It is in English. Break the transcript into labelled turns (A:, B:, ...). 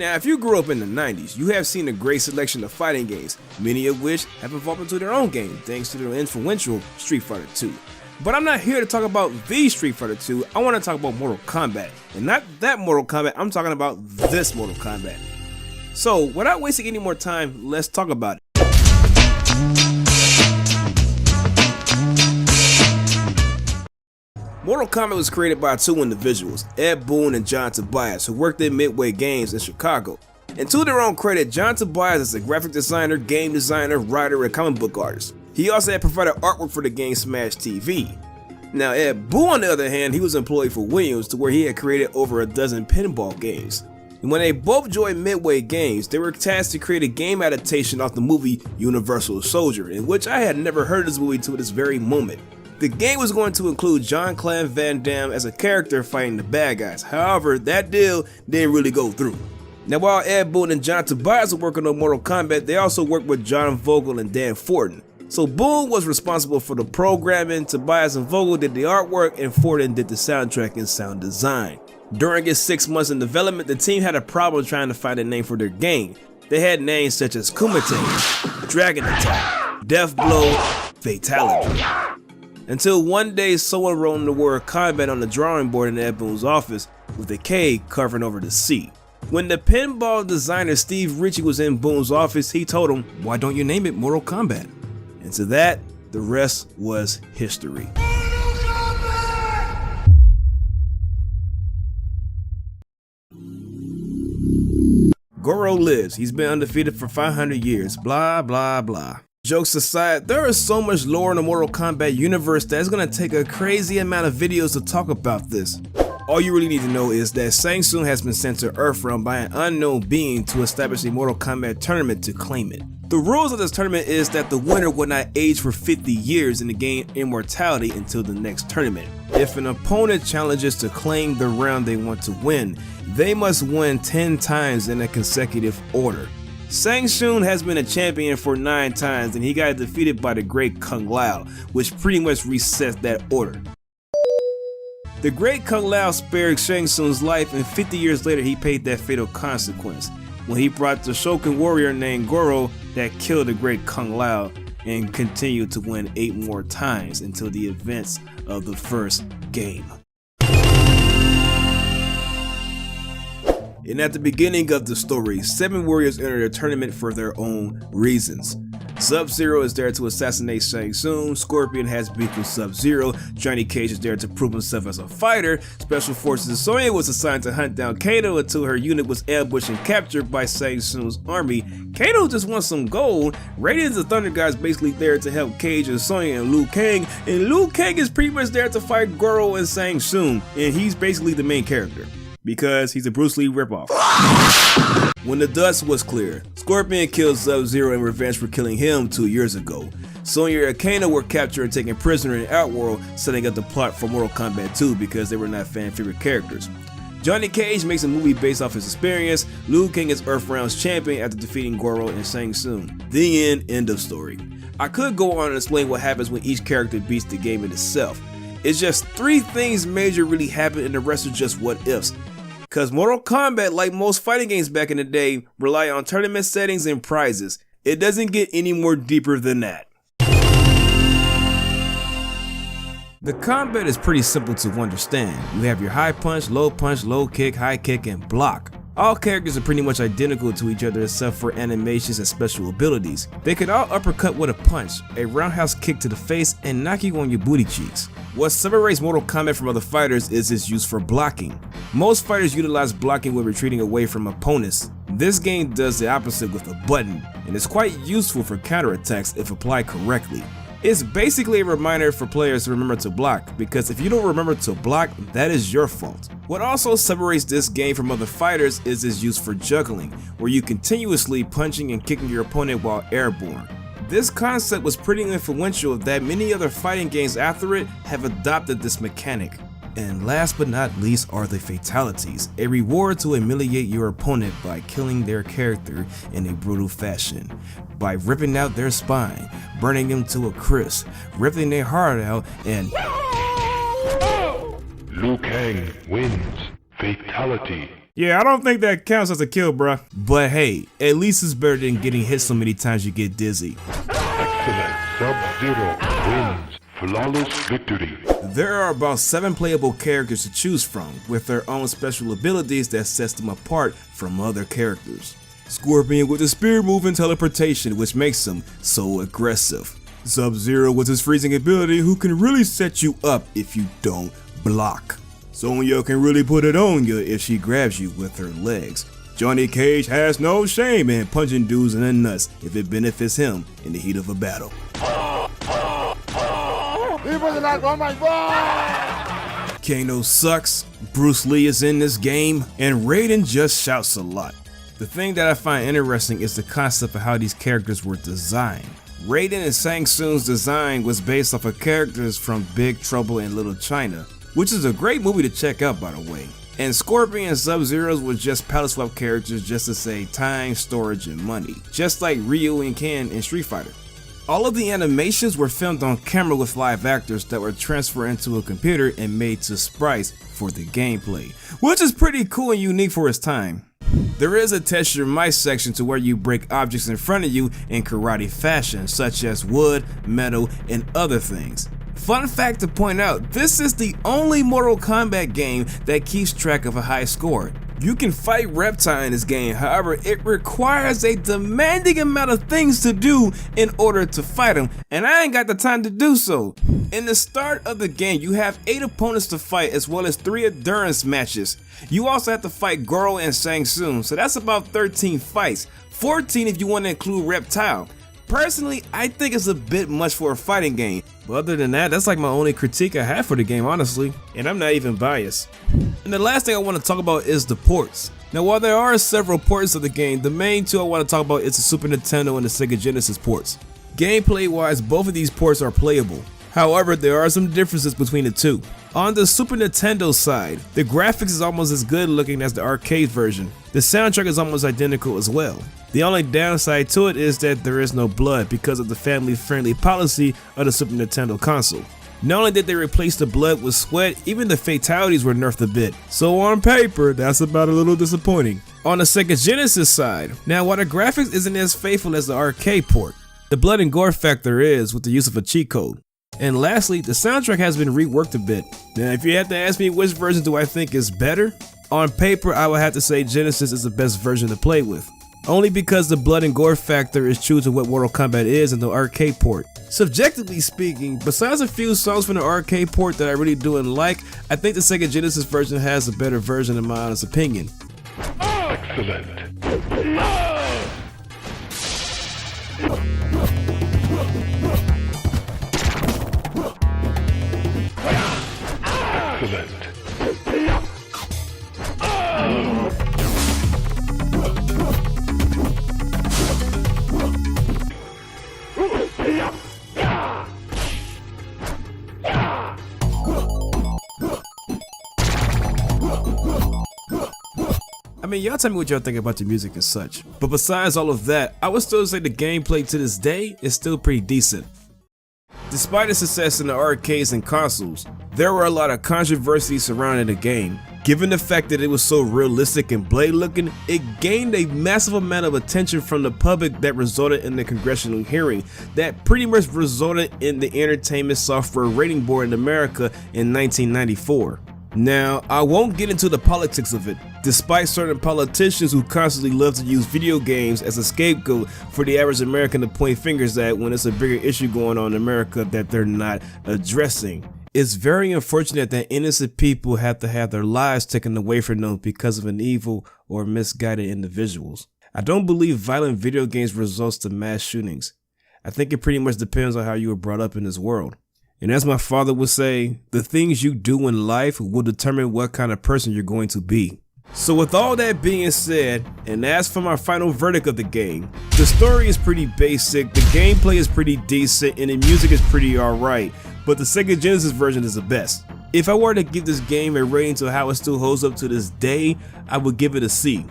A: Now, if you grew up in the 90s, you have seen a great selection of fighting games, many of which have evolved into their own game thanks to their influential Street Fighter 2. But I'm not here to talk about the Street Fighter 2, I want to talk about Mortal Kombat. And not that Mortal Kombat, I'm talking about this Mortal Kombat. So, without wasting any more time, let's talk about it. Mortal Kombat was created by two individuals, Ed Boon and John Tobias, who worked at Midway Games in Chicago. And to their own credit, John Tobias is a graphic designer, game designer, writer, and comic book artist. He also had provided artwork for the game Smash TV. Now Ed Boon, on the other hand, he was employed for Williams, to where he had created over a dozen pinball games. And when they both joined Midway Games, they were tasked to create a game adaptation of the movie Universal Soldier, in which I had never heard of this movie to this very moment. The game was going to include Jean-Claude Van Damme as a character fighting the bad guys. However, that deal didn't really go through. Now, while Ed Boon and John Tobias were working on Mortal Kombat, they also worked with John Vogel and Dan Fortin. So Boon was responsible for the programming, Tobias and Vogel did the artwork, and Fortin did the soundtrack and sound design. During its 6 months in development, the team had a problem trying to find a name for their game. They had names such as Kumite, Dragon Attack, Death Blow, Fatality. Until one day someone wrote the word combat on the drawing board in Ed Boon's office with a K covering over the C. When the pinball designer Steve Ritchie was in Boon's office, he told him, "Why don't you name it Mortal Kombat?" And to that, the rest was history. Goro lives, he's been undefeated for 500 years, blah blah blah. Jokes aside, there is so much lore in the Mortal Kombat universe that it's gonna take a crazy amount of videos to talk about this. All you really need to know is that Shang Tsung has been sent to Earthrealm by an unknown being to establish a Mortal Kombat tournament to claim it. The rules of this tournament is that the winner will not age for 50 years and gain immortality until the next tournament. If an opponent challenges to claim the round they want to win, they must win 10 times in a consecutive order. Shang Tsung has been a champion for 9 times and he got defeated by the Great Kung Lao, which pretty much resets that order. The Great Kung Lao spared Shang Tsung's life, and 50 years later he paid that fatal consequence when he brought the Shokan warrior named Goro that killed the Great Kung Lao and continued to win 8 more times until the events of the first game. And at the beginning of the story, 7 warriors enter the tournament for their own reasons. Sub-Zero is there to assassinate Shang Tsung, Scorpion has beef with Sub-Zero, Johnny Cage is there to prove himself as a fighter, Special Forces Sonya was assigned to hunt down Kano until her unit was ambushed and captured by Shang Tsung's army. Kano just wants some gold, Radiant the Thunder Guy is basically there to help Cage and Sonya and Liu Kang is pretty much there to fight Goro and Shang Tsung, and he's basically the main character, because he's a Bruce Lee ripoff. When the dust was clear, Scorpion killed Sub-Zero in revenge for killing him 2 years ago. Sonya and Kano were captured and taken prisoner in Outworld, setting up the plot for Mortal Kombat 2 because they were not fan favorite characters. Johnny Cage makes a movie based off his experience. Liu Kang is Earthrealm's champion after defeating Goro and Shang Tsung. The end of story. I could go on and explain what happens when each character beats the game in itself. It's just 3 things major really happen and the rest are just what ifs. Cause Mortal Kombat, like most fighting games back in the day, rely on tournament settings and prizes. It doesn't get any more deeper than that. The combat is pretty simple to understand. You have your high punch, low kick, high kick, and block. All characters are pretty much identical to each other except for animations and special abilities. They can all uppercut with a punch, a roundhouse kick to the face, and knock you on your booty cheeks. What separates Mortal Kombat from other fighters is its use for blocking. Most fighters utilize blocking when retreating away from opponents. This game does the opposite with a button, and is quite useful for counterattacks if applied correctly. It's basically a reminder for players to remember to block, because if you don't remember to block, that is your fault. What also separates this game from other fighters is its use for juggling, where you continuously punching and kicking your opponent while airborne. This concept was pretty influential that many other fighting games after it have adopted this mechanic. And last but not least are the fatalities, a reward to humiliate your opponent by killing their character in a brutal fashion, by ripping out their spine, burning them to a crisp, ripping their heart out, and
B: Liu Kang wins. Fatality.
A: Yeah, I don't think that counts as a kill, bruh. But hey, at least it's better than getting hit so many times you get dizzy.
B: Excellent. Sub-Zero wins. Flawless victory.
A: There are about 7 playable characters to choose from, with their own special abilities that sets them apart from other characters. Scorpion with his spear move and teleportation, which makes him so aggressive. Sub-Zero with his freezing ability, who can really set you up if you don't block. Sonya can really put it on you if she grabs you with her legs. Johnny Cage has no shame in punching dudes in the nuts if it benefits him in the heat of a battle. Kano sucks, Bruce Lee is in this game, and Raiden just shouts a lot. The thing that I find interesting is the concept of how these characters were designed. Raiden and Shang Tsung's design was based off of characters from Big Trouble in Little China, which is a great movie to check out, by the way. And Scorpion and Sub-Zero's was just palette swap characters just to save time, storage, and money, just like Ryu and Ken in Street Fighter. All of the animations were filmed on camera with live actors that were transferred into a computer and made to sprites for the gameplay, which is pretty cool and unique for its time. There is a test your might section to where you break objects in front of you in karate fashion, such as wood, metal, and other things. Fun fact to point out, this is the only Mortal Kombat game that keeps track of a high score. You can fight Reptile in this game, however, it requires a demanding amount of things to do in order to fight him, and I ain't got the time to do so. In the start of the game, you have 8 opponents to fight as well as 3 endurance matches. You also have to fight Goro and Shang Tsung, so that's about 13 fights, 14 if you want to include Reptile. Personally, I think it's a bit much for a fighting game, but other than that, that's like my only critique I have for the game, honestly, and I'm not even biased. And the last thing I want to talk about is the ports. Now, while there are several ports of the game, the main 2 I want to talk about is the Super Nintendo and the Sega Genesis ports. Gameplay wise, both of these ports are playable. However, there are some differences between the 2. On the Super Nintendo side, the graphics is almost as good looking as the arcade version. The soundtrack is almost identical as well. The only downside to it is that there is no blood because of the family-friendly policy of the Super Nintendo console. Not only did they replace the blood with sweat, even the fatalities were nerfed a bit. So on paper, that's about a little disappointing. On the Sega Genesis side, now while the graphics isn't as faithful as the arcade port, the blood and gore factor is with the use of a cheat code. And lastly, the soundtrack has been reworked a bit. Now, if you had to ask me which version do I think is better, on paper I would have to say Genesis is the best version to play with. Only because the blood and gore factor is true to what Mortal Kombat is in the arcade port. Subjectively speaking, besides a few songs from the arcade port that I really do and like, I think the Sega Genesis version has a better version in my honest opinion.
B: Excellent.
A: I mean, y'all tell me what y'all think about the music and such. But besides all of that, I would still say the gameplay to this day is still pretty decent. Despite its success in the arcades and consoles, there were a lot of controversy surrounding the game. Given the fact that it was so realistic and blade looking, it gained a massive amount of attention from the public that resulted in the congressional hearing that pretty much resulted in the Entertainment Software Rating Board in America in 1994. Now, I won't get into the politics of it, despite certain politicians who constantly love to use video games as a scapegoat for the average American to point fingers at when it's a bigger issue going on in America that they're not addressing. It's very unfortunate that innocent people have to have their lives taken away from them because of an evil or misguided individuals. I don't believe violent video games results to mass shootings. I think it pretty much depends on how you were brought up in this world. And as my father would say, the things you do in life will determine what kind of person you're going to be. So with all that being said, and as for my final verdict of the game, the story is pretty basic, the gameplay is pretty decent, and the music is pretty alright, but the Sega Genesis version is the best. If I were to give this game a rating to how it still holds up to this day, I would give it a C.